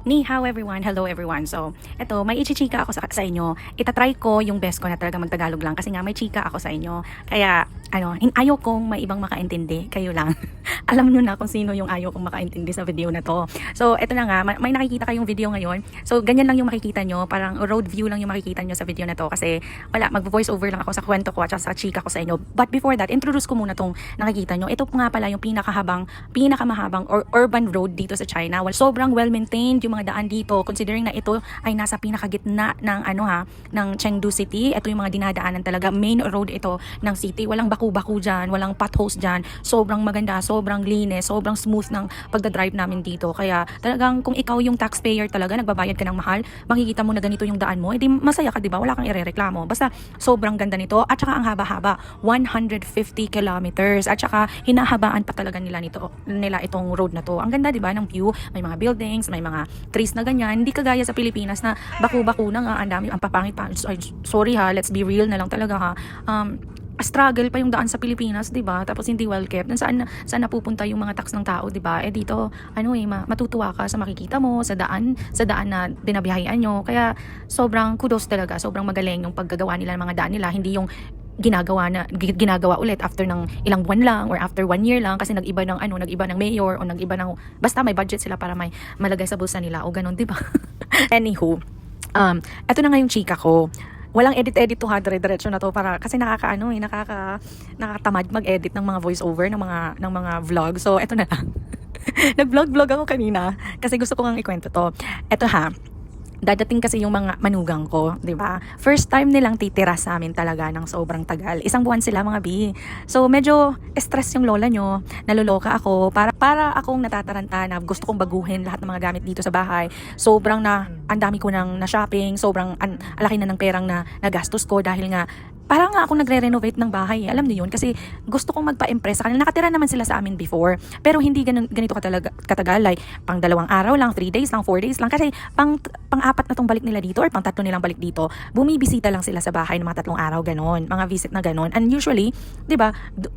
Ni hao everyone, hello everyone. So, eto, may ichichika ako sa inyo. Itatry ko yung best ko na talaga magtagalog lang kasi nga may chika ako sa inyo. Kaya, ayaw kong may ibang makaintindi. Kayo lang. Alam nyo na kung sino yung ayaw kong makaintindi sa video na to. So, eto na nga, may nakikita kayong video ngayon. So, ganyan lang yung makikita nyo. Parang road view lang yung makikita nyo sa video na to. Kasi, mag-voice over lang ako sa kwento ko at sa chika ko sa inyo. But before that, introduce ko muna tong nakikita nyo. Ito nga pala yung pinakamahabang or urban road dito sa China. Sobrang well-maintained yung mga daan dito, considering na ito ay nasa pinakagitna ng ng Chengdu City. Ito yung mga dinadaanan talaga, main road ito ng city. Walang baku-baku dyan, walang potholes dyan. Sobrang maganda, sobrang linis, sobrang smooth ng pagdadrive namin dito. Kaya talagang kung ikaw yung taxpayer talaga, nagbabayad ka ng mahal, makikita mo na ganito yung daan mo, edi masaya ka, di ba? Wala kang irereklamo. Basta sobrang ganda nito at saka ang haba-haba, 150 kilometers at saka hinahabaan pa talaga nila itong road na to. Ang ganda, di ba, ng view, may mga buildings, may mga trees na ganyan, hindi kagaya sa Pilipinas na baku-baku na nga, ang dami, ang papangit pa. Sorry ha, let's be real na lang talaga ha. Struggle pa yung daan sa Pilipinas, 'di ba? Tapos hindi well kept. Saan napupunta yung mga tax ng tao, 'di ba? Dito, matutuwa ka sa makikita mo, sa daan na binabiyahean nyo. Kaya sobrang kudos talaga, sobrang magaling yung paggagawa nila ng mga daan nila, hindi yung ginagawa ulit after ng ilang buwan lang or after 1 year lang kasi nag-iba ng mayor o nag-iba ng, basta may budget sila para may malagay sa bulsa nila o ganun, 'di ba? Anywho, eto na nga yung chika ko. Walang edit to ha, diretso na to para kasi nakakatamad mag-edit ng mga voice over ng mga vlog. So eto na lang. Nag-vlog ako kanina kasi gusto ko ngang ikwento to. Eto ha. Dadating kasi yung mga manugang ko, 'di ba? First time nilang titira sa amin talaga ng sobrang tagal. 1 buwan sila, mga bi. So medyo stress yung lola nyo. Naluloka ako para akong natataranta na gusto kong baguhin lahat ng mga gamit dito sa bahay. Sobrang ang dami ko nang na-shopping, sobrang alaki na ng perang na nagastos ko dahil nga parang nga akong nagre-renovate ng bahay. Alam niyo yun? Kasi gusto kong magpa-impress sa kanila. Nakatira naman sila sa amin before. Pero hindi ganito katagal. Like, pang 2 araw lang, 3 days lang, 4 days lang. Kasi pang-4 na tong balik nila dito or pang 3 nilang balik dito. Bumibisita lang sila sa bahay ng mga 3 araw, ganon. Mga visit na ganon. And usually, di ba,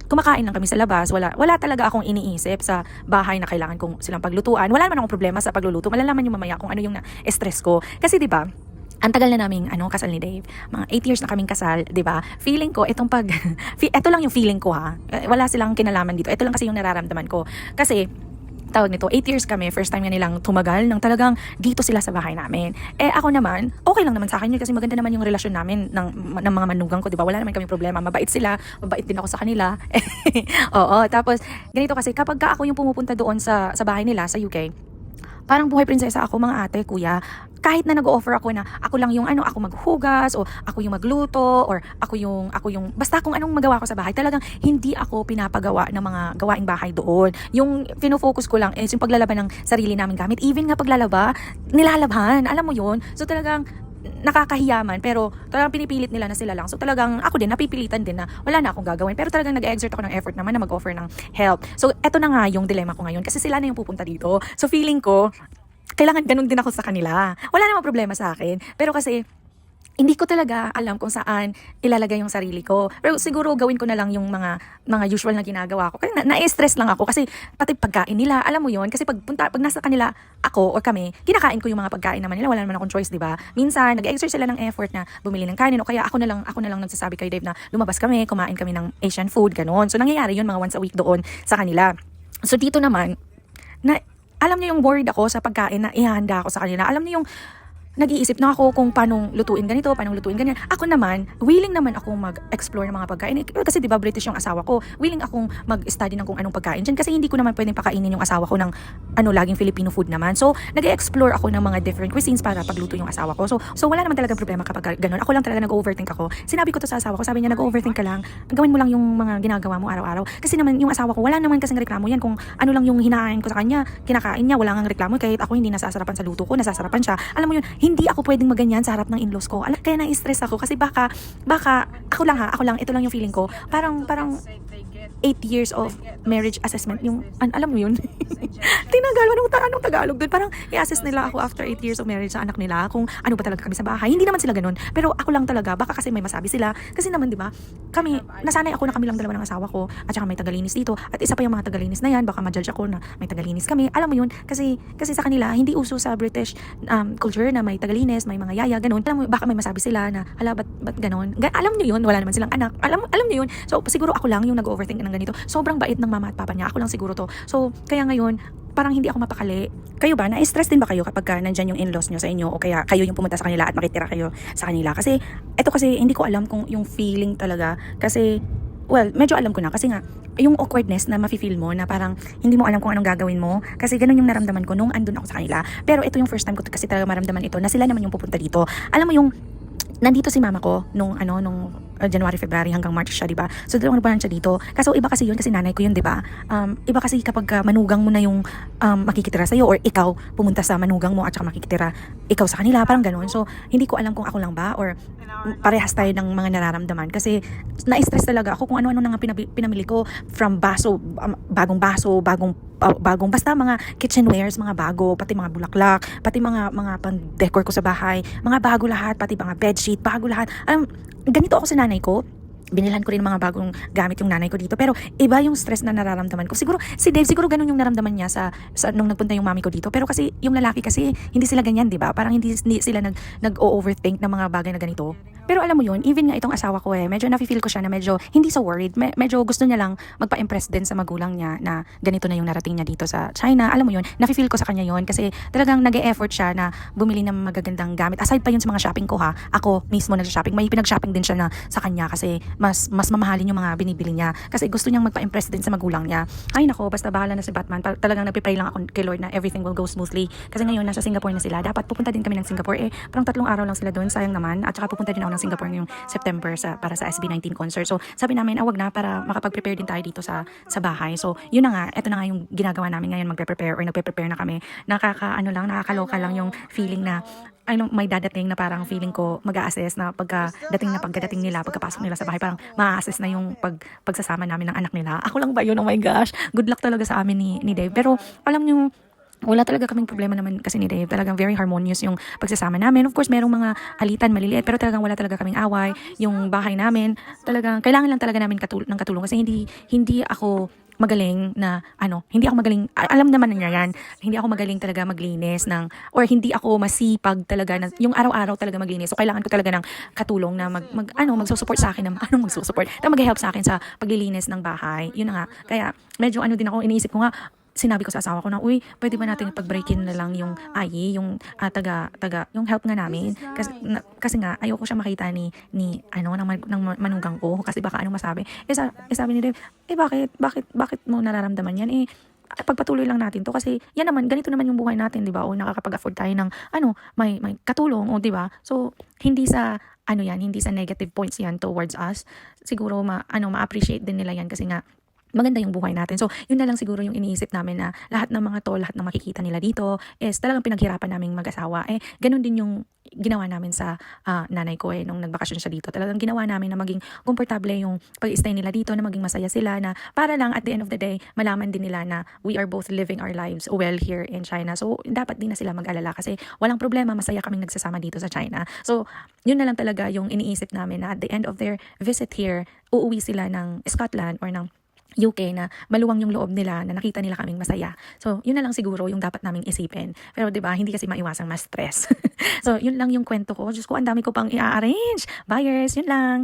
kumakain lang kami sa labas. Wala talaga akong iniisip sa bahay na kailangan kong silang paglutuan. Wala naman akong problema sa pagluluto. Malalaman nyo mamaya kung ano yung stress ko. Kasi di ba, ang tagal na naming kasal ni Dave. Mga 8 years na kaming kasal, 'di ba? Feeling ko ito lang yung feeling ko ha. Wala silang kinalaman dito. Ito lang kasi yung nararamdaman ko. Kasi tawag nito, 8 years kami, first time nga nilang tumagal nang talagang dito sila sa bahay namin. Ako naman, okay lang naman sa akin yun kasi maganda naman yung relasyon namin ng mga manugang ko, 'di ba? Wala naman kami problema. Mabait sila, mabait din ako sa kanila. Oo, tapos ganito kasi kapag ako yung pumupunta doon sa bahay nila sa UK, parang buhay prinsesa ako, mga ate, kuya. Kahit na nag-offer ako na ako lang yung ako maghugas o ako yung magluto or ako yung basta kung anong magawa ko sa bahay, talagang hindi ako pinapagawa ng mga gawaing bahay doon. Yung fino-focus ko lang is yung paglalaban ng sarili namin gamit. Even nga paglalaba, nilalabhan. Alam mo yun? So talagang nakakahiyaman, pero talagang pinipilit nila na sila lang. So talagang ako din, napipilitan din na wala na akong gagawin. Pero talagang nag-exert ako ng effort naman na mag-offer ng help. So eto na nga yung dilemma ko ngayon kasi sila na yung pupunta dito. So feeling ko, kailangan ganun din ako sa kanila. Wala namang problema sa akin. Pero kasi, hindi ko talaga alam kung saan ilalagay yung sarili ko. Pero siguro gawin ko na lang yung mga usual na ginagawa ko. Kasi na-stress lang ako kasi pati pagkain nila, alam mo yon. Kasi pag nasa kanila ako or kami, kinakain ko yung mga pagkain naman nila. Wala naman akong choice, di ba? Minsan, nag-exert sila ng effort na bumili ng kanin o kaya ako na lang nagsasabi kay Dave na lumabas kami, kumain kami ng Asian food, ganun. So nangyayari yun mga once a week doon sa kanila. So dito naman, alam niyo yung worried ako sa pagkain na ihahanda ako sa kanila. Alam niyo yung nag-iisip na ako kung paano lutuin ganito, paano lutuin ganyan. Ako naman, willing naman akong mag-explore ng mga pagkain. Kasi diba British yung asawa ko, willing akong mag-study ng kung anong pagkain dyan. Kasi hindi ko naman pwedeng pakainin yung asawa ko ng laging Filipino food naman. So, nag-explore ako ng mga different cuisines para pagluto yung asawa ko. So wala naman talagang problema kapag ganun. Ako lang talaga nag-overthink ako. Sinabi ko to sa asawa ko, sabi niya, nag-overthink ka lang. Gawin mo lang yung mga ginagawa mo araw-araw. Kasi naman yung asawa ko, wala naman kasing reklamo yan. Kung ano lang yung hinahain ko sa kanya, kinakain niya, wala ngang reklamo. Kahit ako hindi nasasarapan sa luto ko, nasasarapan siya. Alam mo yun, hindi ako pwedeng maganyan sa harap ng in-laws ko. Kaya na-stress ako kasi baka ako lang, ito lang yung feeling ko. Parang 8 years of marriage assessment, yung, alam mo yun? Tinagal, anong Tagalog doon? Parang i-assess nila ako after 8 years of marriage sa anak nila, kung ano ba talaga kami sa bahay. Hindi naman sila ganun, pero ako lang talaga, baka kasi may masabi sila. Kasi naman, di ba, kami, nasanay ako na kami lang dalawa ng asawa ko, at saka may tagalinis dito, at isa pa yung mga tagalinis na yan, baka ma-judge ako na may tagalinis kami. Alam mo yun, kasi sa kanila, hindi uso sa British culture na may tagalinis, may mga yaya, ganun. Alam mo, baka may masabi sila na, hala, ba't ganun? Alam nyo yun, wala naman silang anak. Alam nyo yun. So, siguro ako lang yung nag-overthink ng ganito. Sobrang bait ng mama at papa niya. Ako lang siguro to. So, kaya ngayon, parang hindi ako mapakali. Kayo ba? Na-stress din ba kayo kapag nandyan yung in-laws nyo sa inyo o kaya kayo yung pumunta sa kanila at makitira kayo sa kanila? Kasi, eto kasi, hindi ko alam kung yung feeling talaga. Kasi, well, medyo alam ko na. Kasi nga, yung awkwardness na mafe-feel mo na parang hindi mo alam kung anong gagawin mo. Kasi ganun yung naramdaman ko nung andun ako sa kanila. Pero ito yung first time ko kasi talaga maramdaman ito na sila naman yung pupunta dito. Alam mo yung nandito si mama ko nung January, February hanggang March siya, di ba? So dalawang buwan siya dito. Kaso iba kasi yun kasi nanay ko yun, di ba? Iba kasi kapag manugang mo na yung makikitira sa iyo or ikaw pumunta sa manugang mo at saka makikitira ikaw sa kanila, parang ganoon. So hindi ko alam kung ako lang ba or parehas tayo ng mga nararamdaman kasi na-stress talaga ako kung ano-ano na nga pinamili ko, from bagong basta mga kitchenwares, mga bago, pati mga bulaklak, pati mga pang-decor ko sa bahay, mga bago lahat, pati mga bedsheet, bago lahat. Ganito ako sa nanay ko. Binilhan ko rin mga bagong gamit yung nanay ko dito. Pero iba yung stress na nararamdaman ko. Siguro, si Dave, siguro ganun yung naramdaman niya sa nung nagpunta yung mami ko dito. Pero kasi, yung lalaki kasi, hindi sila ganyan, di ba? Parang hindi sila nag-overthink ng mga bagay na ganito. Pero alam mo yun, even nga itong asawa ko medyo nafe-feel ko siya na medyo hindi so worried. Medyo gusto niya lang magpa-impress din sa magulang niya na ganito na yung narating niya dito sa China. Alam mo yun, nafe-feel ko sa kanya yun kasi talagang nag-e-effort siya na bumili ng magagandang gamit. Aside pa yun sa mga shopping ko ako mismo nag-shopping. May pinag-shopping din siya na sa kanya kasi mas mamahalin yung mga binibili niya. Kasi gusto niyang magpa-impress din sa magulang niya. Ay nako, basta bahala na si Batman. Talagang nagpe-pray lang ako kay Lord na everything will go smoothly. Kasi ngayon nasa Singapore na sila. Dapat pupunta din kami ng Singapore. Parang 3 araw lang sila doon. Sayang naman. At saka pupunta din ako ng Singapore ngayong September para sa SB19 concert. So, sabi namin, wag na para makapag-prepare din tayo dito sa bahay. So, yun na nga, eto na nga yung ginagawa namin ngayon, magpe-prepare or nagpe-prepare na kami. Nakakaloka lang yung feeling na may dadating na parang feeling ko mag-a-assess na pagkadating nila, pagkapasok nila sa bahay, parang ma-assess na yung pagsasama namin ng anak nila. Ako lang ba yun? Oh my gosh. Good luck talaga sa amin ni Dave. Pero, alam niyo, wala talaga kaming problema naman kasi ni Dave. Talagang very harmonious yung pagsasama namin. Of course, merong mga alitan, maliliit, pero talagang wala talaga kaming away. Yung bahay namin, talagang kailangan lang talaga namin ng katulong kasi hindi ako magaling na hindi ako magaling, alam naman niya yan, hindi ako magaling talaga maglinis or hindi ako masipag talaga na yung araw-araw talaga maglinis. So kailangan ko talaga ng katulong na magsusupport sa akin magsusupport, mag-help sa akin sa paglilinis ng bahay. Yun na nga. Kaya medyo din ako, iniisip ko nga, sinabi ko sa asawa ko na, pwede ba natin pag-breakin na lang yung yung yung help nga namin kasi nga ayoko siya makita ng manugang ko kasi baka anong masabi. Sabi ni Dave, bakit mo nararamdaman yan? Pagpatuloy lang natin to kasi yan naman, ganito naman yung buhay natin, di ba? O nakakapag-afford tayo ng may katulong, o di ba? So hindi sa hindi sa negative points yan towards us. Siguro ma-appreciate din nila yan kasi nga maganda yung buhay natin. So, yun na lang siguro yung iniisip namin na lahat ng makikita nila dito is talagang pinaghirapan naming mag-asawa. Ganun din yung ginawa namin sa nanay ko nung nagbakasyon siya dito. Talagang ginawa namin na maging komportable yung pag-stay nila dito, na maging masaya sila, na para lang at the end of the day, malaman din nila na we are both living our lives well here in China. So, dapat din na sila mag-alala kasi walang problema, masaya kaming nagsasama dito sa China. So, yun na lang talaga yung iniisip namin na at the end of their visit here, uuwi sila ng Scotland or ng UK na maluwang yung loob nila na nakita nila kaming masaya. So, yun na lang siguro yung dapat naming isipin. Pero 'di ba, hindi kasi maiwasang ma-stress. So, yun lang yung kwento ko. Diyos ko, ang dami ko pang i-arrange. Buyers, yun lang.